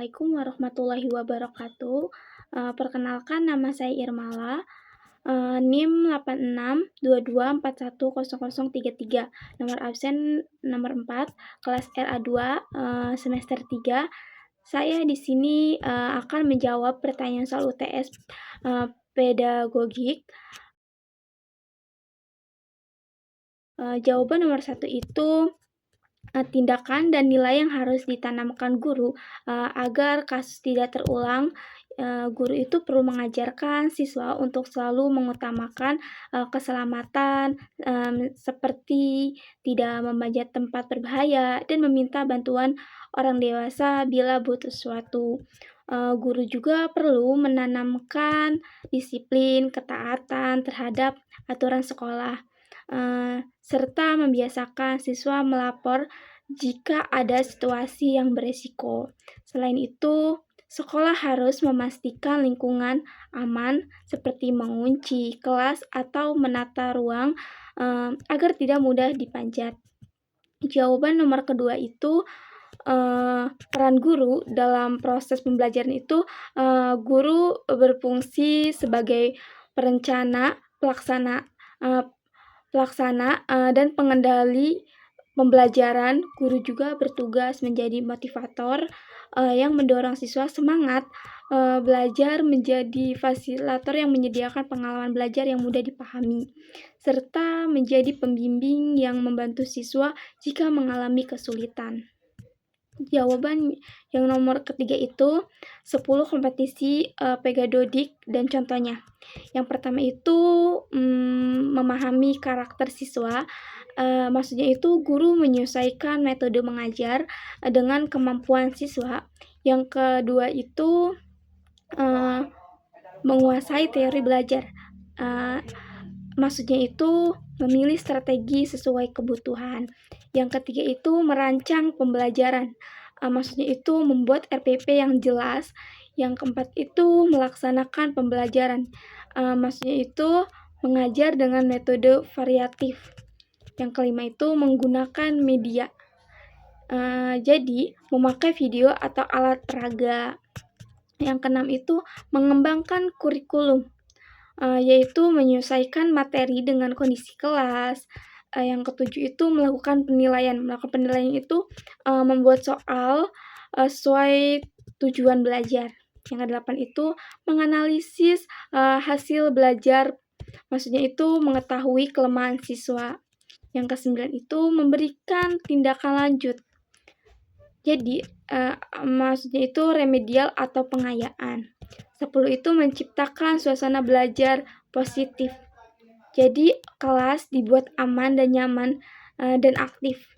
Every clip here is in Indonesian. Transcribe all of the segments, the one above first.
Assalamualaikum warahmatullahi wabarakatuh. Perkenalkan nama saya Irmala, NIM 8622410033, nomor absen nomor 4, kelas RA2, semester 3. Saya di sini akan menjawab pertanyaan soal UTS pedagogik. Jawaban nomor 1 itu tindakan dan nilai yang harus ditanamkan guru agar kasus tidak terulang. Guru itu perlu mengajarkan siswa untuk selalu mengutamakan keselamatan, seperti tidak memanjat tempat berbahaya dan meminta bantuan orang dewasa bila butuh sesuatu. Guru juga perlu menanamkan disiplin, ketaatan terhadap aturan sekolah, serta membiasakan siswa melapor jika ada situasi yang beresiko. Selain itu, sekolah harus memastikan lingkungan aman seperti mengunci kelas atau menata ruang agar tidak mudah dipanjat. Jawaban nomor kedua itu peran guru dalam proses pembelajaran itu, guru berfungsi sebagai perencana, pelaksana dan pengendali pembelajaran. Guru juga bertugas menjadi motivator yang mendorong siswa semangat belajar, menjadi fasilitator yang menyediakan pengalaman belajar yang mudah dipahami, serta menjadi pembimbing yang membantu siswa jika mengalami kesulitan. Jawaban yang nomor ketiga itu 10 kompetisi pedagogik dan contohnya. Yang pertama itu memahami karakter siswa. Maksudnya itu guru menyesuaikan metode mengajar dengan kemampuan siswa. Yang kedua itu menguasai teori belajar. Maksudnya itu memilih strategi sesuai kebutuhan. Yang ketiga itu merancang pembelajaran. Maksudnya itu membuat RPP yang jelas. Yang keempat itu melaksanakan pembelajaran. Maksudnya itu mengajar dengan metode variatif. Yang kelima itu menggunakan media. Jadi memakai video atau alat peraga. Yang keenam itu mengembangkan kurikulum, yaitu menyesuaikan materi dengan kondisi kelas. Yang ketujuh itu melakukan penilaian. Melakukan penilaian itu membuat soal sesuai tujuan belajar. Yang kedelapan itu menganalisis hasil belajar. Maksudnya itu mengetahui kelemahan siswa. Yang kesembilan itu memberikan tindakan lanjut. Jadi maksudnya itu remedial atau pengayaan. 10 itu menciptakan suasana belajar positif. Jadi kelas dibuat aman dan nyaman dan aktif.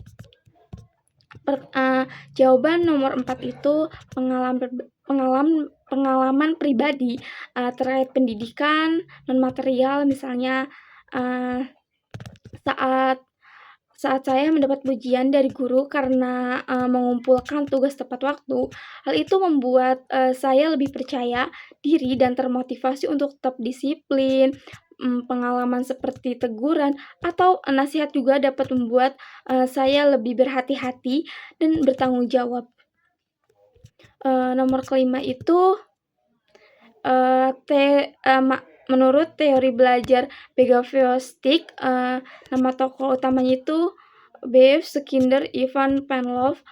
Jawaban nomor 4 itu pengalaman pribadi terkait pendidikan non material, misalnya saat saya mendapat pujian dari guru karena mengumpulkan tugas tepat waktu. Hal itu membuat saya lebih percaya diri dan termotivasi untuk tetap disiplin. Pengalaman seperti teguran atau nasihat juga dapat membuat saya lebih berhati-hati dan bertanggung jawab. Nomor kelima itu menurut teori belajar behavioristik, nama tokoh utamanya itu B.F. Skinner, Ivan Pavlov,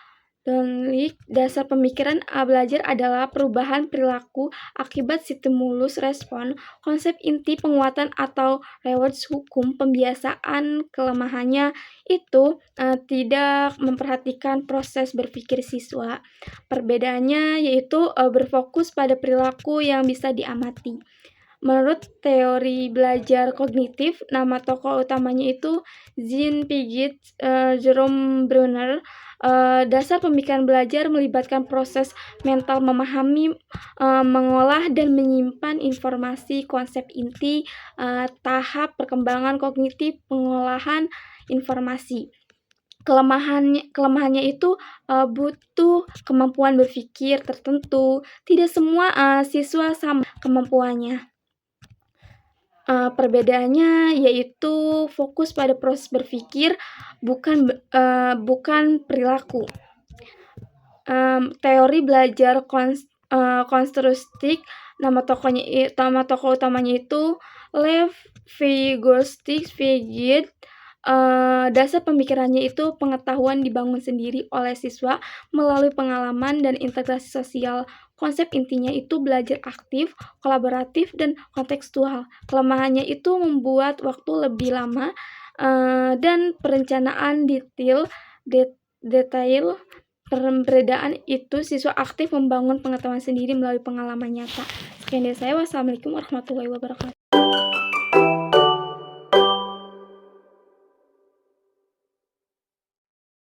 dan dasar pemikiran belajar adalah perubahan perilaku akibat stimulus respon. Konsep inti penguatan atau rewards hukum pembiasaan kelemahannya itu tidak memperhatikan proses berpikir siswa. Perbedaannya yaitu berfokus pada perilaku yang bisa diamati. Menurut teori belajar kognitif, nama tokoh utamanya itu Jean Piaget, Jerome Bruner. Dasar pemikiran belajar melibatkan proses mental memahami, mengolah dan menyimpan informasi. Konsep inti tahap perkembangan kognitif pengolahan informasi. Kelemahannya itu butuh kemampuan berpikir tertentu. Tidak semua siswa sama kemampuannya. Perbedaannya yaitu fokus pada proses berpikir, bukan perilaku. teori belajar konstruktif. Nama tokoh utamanya itu Lev Vygotsky. Dasar pemikirannya itu pengetahuan dibangun sendiri oleh siswa melalui pengalaman dan integrasi sosial. Konsep intinya itu belajar aktif, kolaboratif, dan kontekstual. Kelemahannya itu membuat waktu lebih lama dan perencanaan detail. Pemberdayaan itu siswa aktif membangun pengetahuan sendiri melalui pengalaman nyata. Sekian dari saya. Wassalamualaikum warahmatullahi wabarakatuh.